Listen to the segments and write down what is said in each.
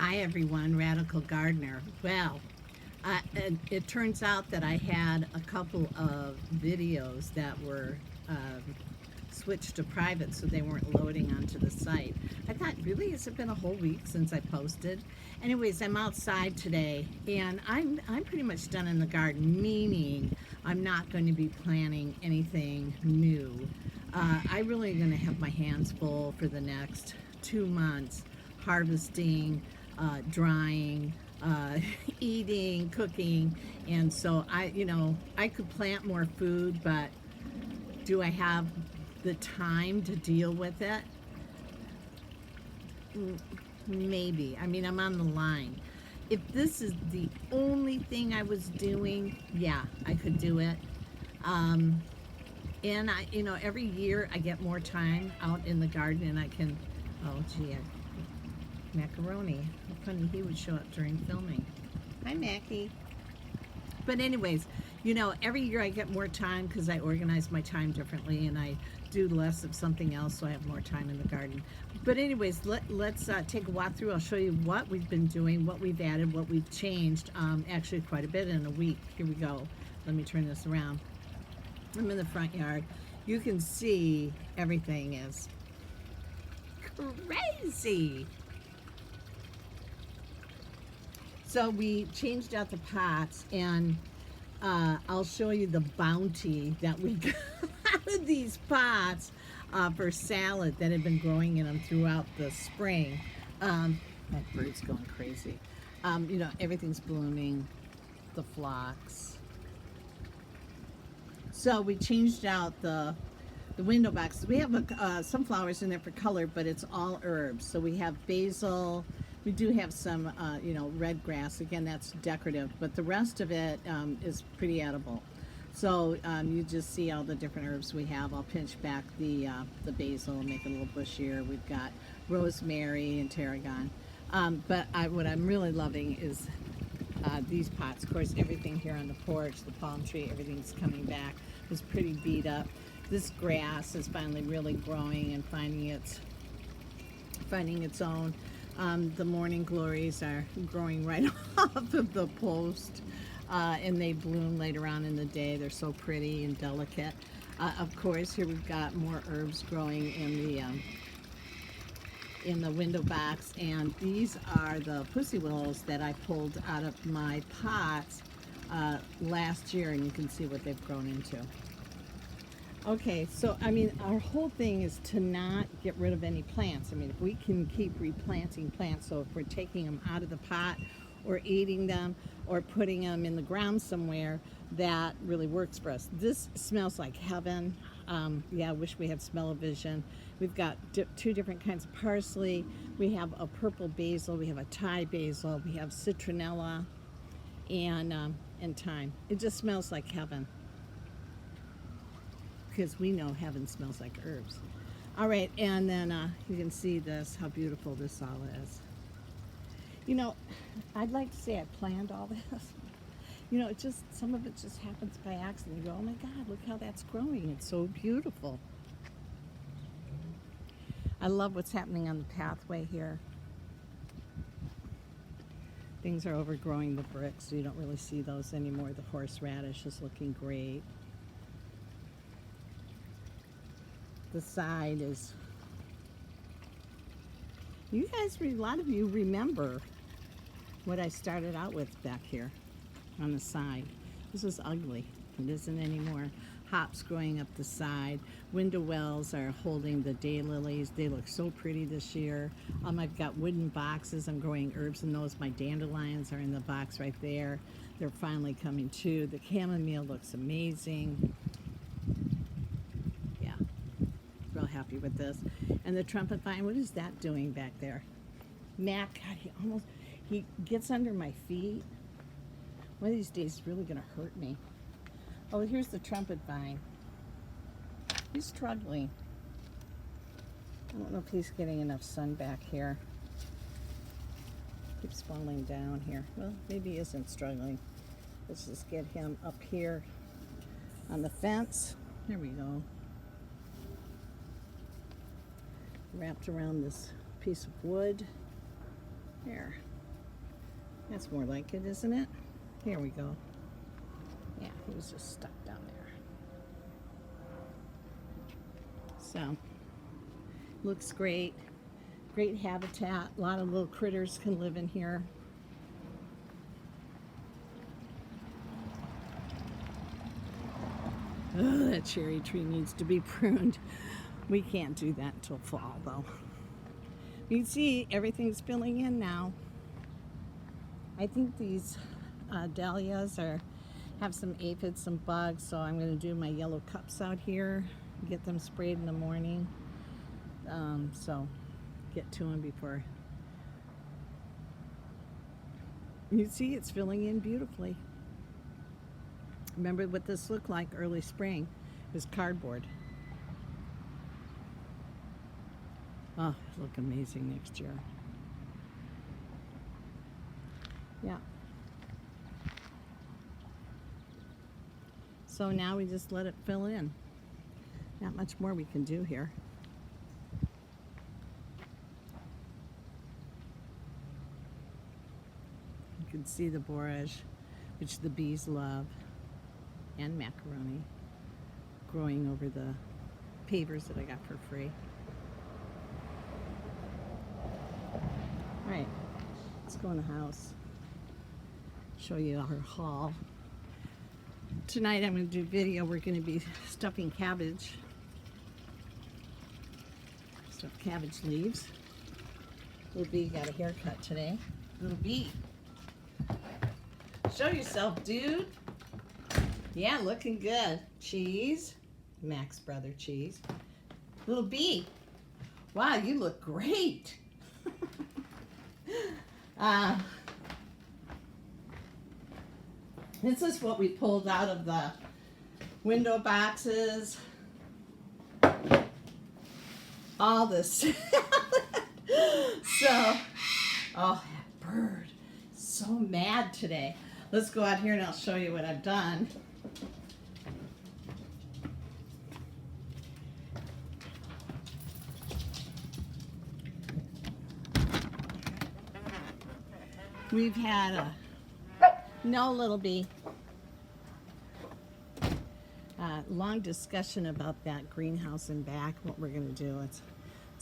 Hi everyone, Radical Gardener. Well, it turns out that I had a couple of videos that were switched to private, so they weren't loading onto the site. I thought, really, has it been a whole week since I posted? Anyways, I'm outside today, and I'm pretty much done in the garden, meaning I'm not going to be planting anything new. I really am going to have my hands full for the next 2 months, harvesting, drying, eating, cooking, and so I could plant more food, but do I have the time to deal with it? Maybe. I mean, I'm on the line. If this is the only thing I was doing, yeah, I could do it. Um, and every year I get more time out in the garden, and I can. Oh, gee, macaroni. How funny he would show up during filming. Hi, Mackie. But anyways, every year I get more time because I organize my time differently and I do less of something else, so I have more time in the garden. But anyways, let's take a walk through. I'll show you what we've been doing, what we've added, what we've changed. Actually, quite a bit in a week. Here we go. Let me turn this around. I'm in the front yard. You can see everything is crazy. So we changed out the pots, and I'll show you the bounty that we got out of these pots for salad that had been growing in them throughout the spring. That bird's going crazy. Everything's blooming, the phlox. So we changed out the window boxes. We have some flowers in there for color, but it's all herbs. So we have basil. We do have some, red grass. Again, that's decorative, but the rest of it is pretty edible. So you just see all the different herbs we have. I'll pinch back the basil and make it a little bushier. We've got rosemary and tarragon. But what I'm really loving is these pots. Of course, everything here on the porch, the palm tree, everything's coming back. It was pretty beat up. This grass is finally really growing and finding its own. The morning glories are growing right off of the post, and they bloom later on in the day. They're so pretty and delicate. Of course, here we've got more herbs growing in the window box, and these are the pussy willows that I pulled out of my pots last year, and you can see what they've grown into. Okay, so our whole thing is to not get rid of any plants. If we can keep replanting plants, so if we're taking them out of the pot or eating them or putting them in the ground somewhere, that really works for us. This smells like heaven. Yeah, I wish we had smell-o-vision. We've got two different kinds of parsley. We have a purple basil. We have a Thai basil. We have citronella and thyme. It just smells like heaven, because we know heaven smells like herbs. All right, and then you can see this, how beautiful this all is. I'd like to say I planned all this. It just, some of it just happens by accident. You go, oh my God, look how that's growing. It's so beautiful. I love what's happening on the pathway here. Things are overgrowing the bricks, so you don't really see those anymore. The horseradish is looking great. The side is, you guys, a lot of you remember what I started out with back here on the side. This was ugly. It isn't anymore. Hops growing up the side. Window wells are holding the daylilies. They look so pretty this year. I've got wooden boxes. I'm growing herbs in those. My dandelions are in the box right there. They're finally coming too. The chamomile looks amazing. Real happy with this. And the trumpet vine, what is that doing back there? Mac, God, he gets under my feet. One of these days he's really gonna hurt me. Oh, here's the trumpet vine. He's struggling. I don't know if he's getting enough sun back here. Keeps falling down here. Well, maybe he isn't struggling. Let's just get him up here on the fence. There we go. Wrapped around this piece of wood. There. That's more like it, isn't it? Here we go. Yeah, he was just stuck down there. So, looks great. Great habitat. A lot of little critters can live in here. Oh, that cherry tree needs to be pruned. We can't do that until fall, though. You can see everything's filling in now. I think these dahlias have some aphids, some bugs, so I'm going to do my yellow cups out here, get them sprayed in the morning. So get to them before. You see, it's filling in beautifully. Remember what this looked like early spring? It was cardboard. Oh, it'll look amazing next year. Yeah. So now we just let it fill in. Not much more we can do here. You can see the borage, which the bees love, and macaroni growing over the pavers that I got for free. All right, let's go in the house. Show you our haul. Tonight I'm going to do video. We're going to be stuffing cabbage. Stuffed cabbage leaves. Little bee got a haircut today. Little bee. Show yourself, dude. Yeah, looking good. Cheese. Mac's brother Cheese. Little bee. Wow, you look great. This is what we pulled out of the window boxes. All this. So, oh, that bird. So mad today. Let's go out here and I'll show you what I've done. We've had a no little bee. Long discussion about that greenhouse in back, what we're going to do. It's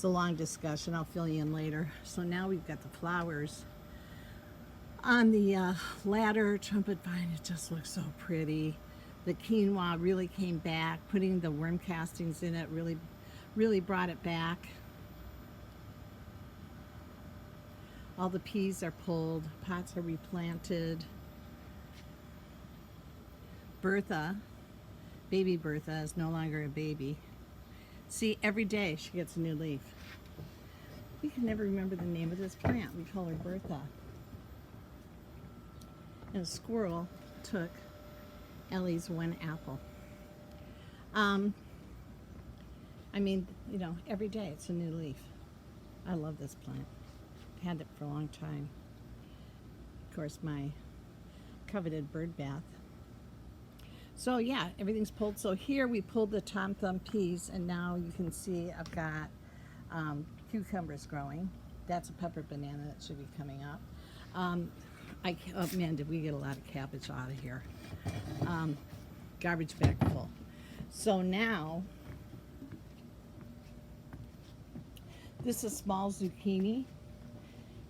a long discussion. I'll fill you in later. So now we've got the flowers on the ladder. Trumpet vine, it just looks so pretty. The quinoa really came back. Putting the worm castings in it really brought it back. All the peas are pulled. Pots are replanted. Bertha, baby Bertha, is no longer a baby. See, every day she gets a new leaf. We can never remember the name of this plant. We call her Bertha. And a squirrel took Ellie's one apple. I mean, you know, every day it's a new leaf. I love this plant. I've had it for a long time. Of course, my coveted bird bath. So yeah, everything's pulled. So here we pulled the Tom Thumb peas, and now you can see I've got cucumbers growing. That's a pepper banana that should be coming up. Oh man, did we get a lot of cabbage out of here. Garbage bag full. So now, this is small zucchini.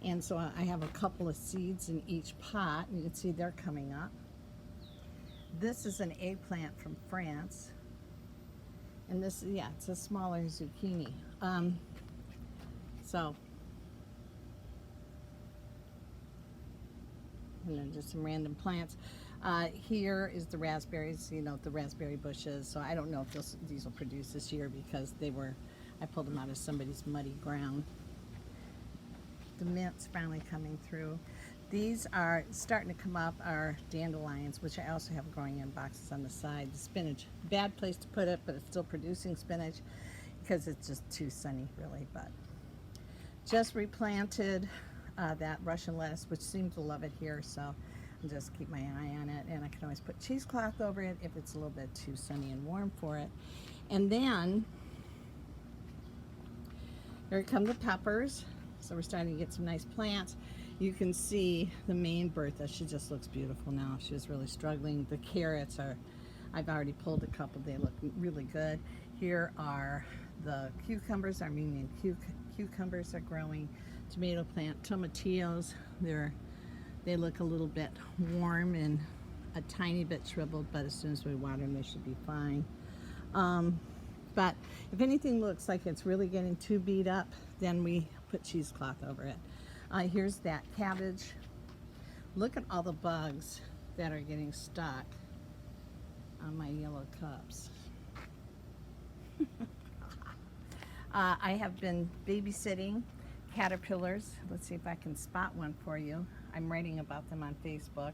And so I have a couple of seeds in each pot, and you can see they're coming up. This is an eggplant from France. And this, yeah, it's a smaller zucchini. And then just some random plants. Here is the raspberries, you know, the raspberry bushes. So I don't know if these will produce this year because I pulled them out of somebody's muddy ground. The mint's finally coming through. These are starting to come up, are dandelions, which I also have growing in boxes on the side. The spinach, bad place to put it, but it's still producing spinach because it's just too sunny, really. But just replanted that Russian lettuce, which seems to love it here, so I'll just keep my eye on it. And I can always put cheesecloth over it if it's a little bit too sunny and warm for it. And then here come the peppers. So we're starting to get some nice plants. You can see the main Bertha. She just looks beautiful now. She's really struggling. The carrots are, I've already pulled a couple. They look really good. Here are the cucumbers. Our Armenian cucumbers are growing. Tomato plant, tomatillos. They look a little bit warm and a tiny bit shriveled, but as soon as we water them, they should be fine. But if anything looks like it's really getting too beat up, then we put cheesecloth over it. Here's that cabbage. Look at all the bugs that are getting stuck on my yellow cups. I have been babysitting caterpillars. Let's see if I can spot one for you. I'm writing about them on Facebook.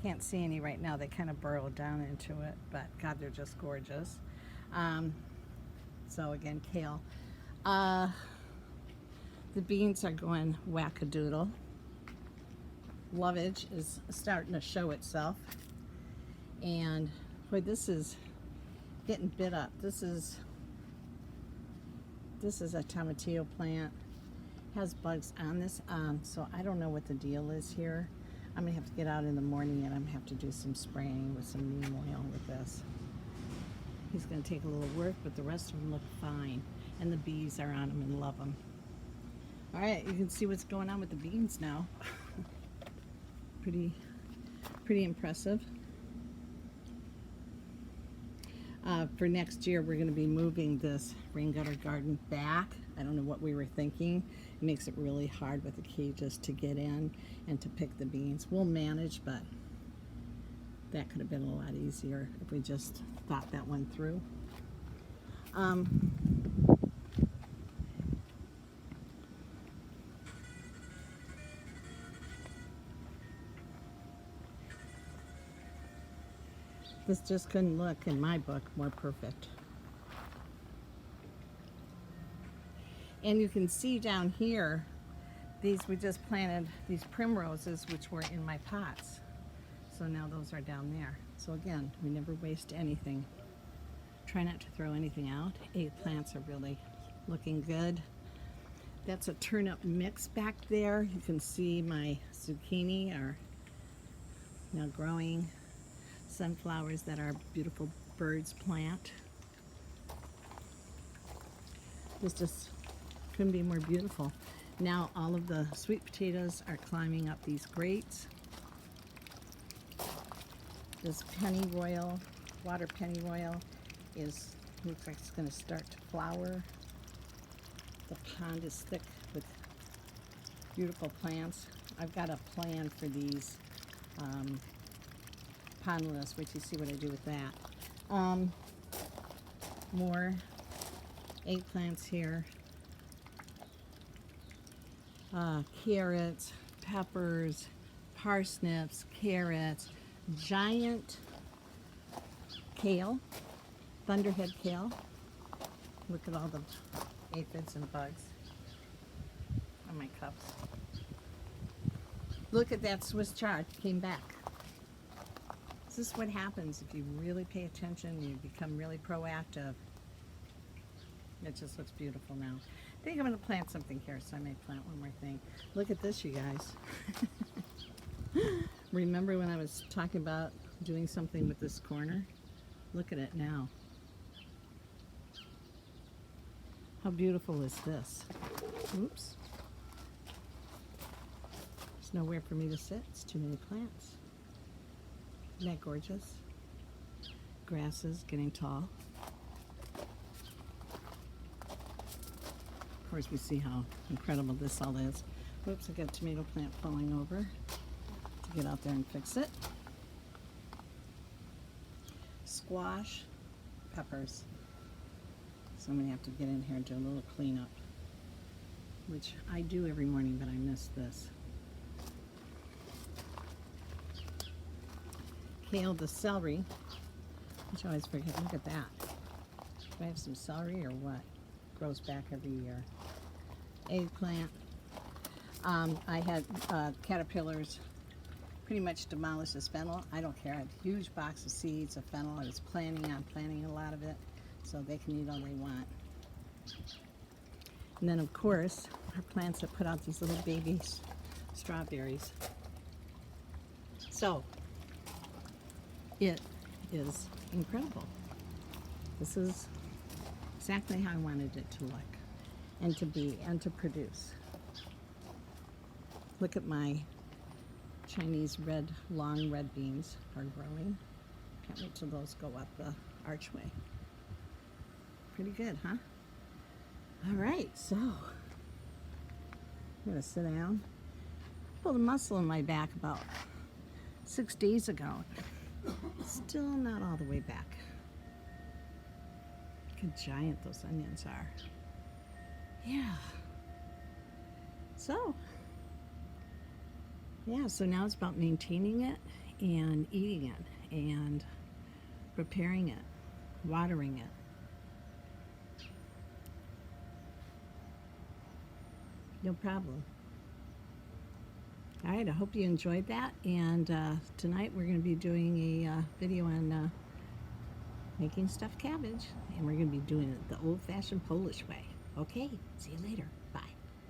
Can't see any right now. They kind of burrow down into it, but God, they're just gorgeous. So again, kale. The beans are going wackadoodle. Lovage is starting to show itself. And boy, this is getting bit up. This is a tomatillo plant. Has bugs on this, so I don't know what the deal is here. I'm gonna have to get out in the morning and I'm gonna have to do some spraying with some neem oil with this. He's gonna take a little work, but the rest of them look fine. And the bees are on them and love them. All right, you can see what's going on with the beans now. Pretty impressive. For next year, we're gonna be moving this rain gutter garden back. I don't know what we were thinking. It makes it really hard with the cages to get in and to pick the beans. We'll manage, but that could have been a lot easier if we just thought that one through. This just couldn't look, in my book, more perfect. And you can see down here, we just planted these primroses, which were in my pots. So now those are down there. So again, we never waste anything. Try not to throw anything out. Eggplants are really looking good. That's a turnip mix back there. You can see my zucchini are now growing. Sunflowers that our beautiful birds plant. This just couldn't be more beautiful. Now all of the sweet potatoes are climbing up these grates. This pennyroyal, water pennyroyal, looks like it's going to start to flower. The pond is thick with beautiful plants. I've got a plan for these pondless. Wait till you see what I do with that. More eggplants here. Carrots, peppers, parsnips, carrots, giant kale, thunderhead kale. Look at all the aphids and bugs on my cups. Look at that Swiss chard, came back. This is what happens if you really pay attention, you become really proactive. It just looks beautiful now. I think I'm going to plant something here, so I may plant one more thing. Look at this, you guys. Remember when I was talking about doing something with this corner? Look at it now. How beautiful is this? Oops. There's nowhere for me to sit. It's too many plants. Isn't that gorgeous? Grasses getting tall. Of course, we see how incredible this all is. Whoops, I got a tomato plant falling over. To get out there and fix it. Squash, peppers. So I'm going to have to get in here and do a little cleanup, which I do every morning, but I miss this. Kale, the celery, which I always forget. Look at that. Do I have some celery or what? Grows back every year. Eggplant. I had caterpillars pretty much demolish this fennel. I don't care. I had a huge box of seeds of fennel. I was planning on planting a lot of it so they can eat all they want. And then, of course, our plants that put out these little baby strawberries. So, it is incredible. This is exactly how I wanted it to look and to be and to produce. Look at my Chinese long red beans are growing. Can't wait till those go up the archway. Pretty good, huh? All right, so I'm gonna sit down. Pulled a muscle in my back about 6 days ago. Still not all the way back. Look how giant those onions are. Yeah. So now it's about maintaining it and eating it and preparing it, watering it. No problem. All right, I hope you enjoyed that. And tonight we're going to be doing a video on making stuffed cabbage. And we're going to be doing it the old-fashioned Polish way. Okay, see you later.